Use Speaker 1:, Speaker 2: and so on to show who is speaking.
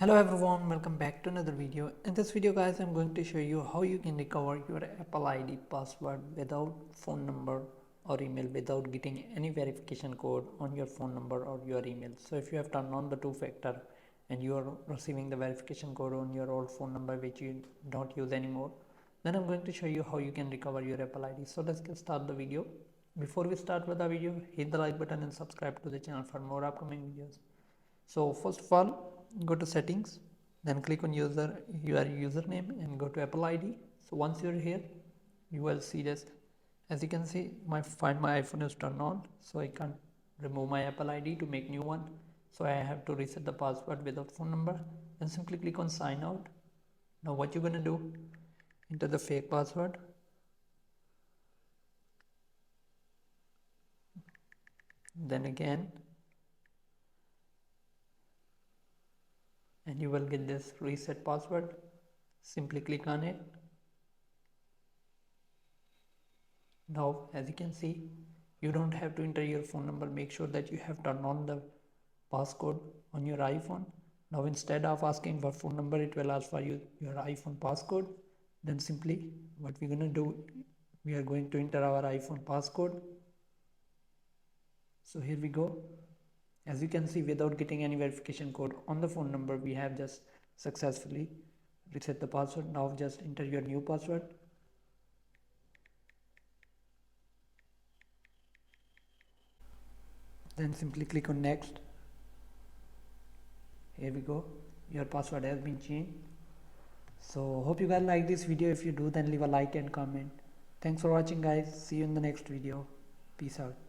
Speaker 1: Hello everyone, welcome back to another video. In this video guys, I'm going to show you how you can recover your Apple ID password without phone number or email, without getting any verification code on your phone number or your email. So if you have turned on the two-factor and you are receiving the verification code on your old phone number which you don't use anymore, then I'm going to show you how you can recover your Apple ID. So let's get start the video. Before we start with the video, hit the like button and subscribe to the channel for more upcoming videos. So first of all, go to settings, then click on your username and go to Apple ID. So once you're here, you will see this. As you can see, find my iPhone is turned on, so I can't remove my Apple ID to make new one. So I have to reset the password without phone number. Then simply click on sign out. Now what you're gonna do? Enter the fake password. Then again, and you will get this reset password. Simply click on it. Now as you can see, you don't have to enter your phone number. Make sure that you have turned on the passcode on your iPhone. Now instead of asking for phone number, it will ask for you your iPhone passcode. Then simply what we're going to do, we are going to enter our iPhone passcode. So here we go. As you can see, without getting any verification code on the phone number, we have just successfully reset the password. Now just enter your new password. Then simply click on next. Here we go, your password has been changed. So hope you guys like this video. If you do, then leave a like and comment. Thanks for watching guys. See you in the next video. Peace out.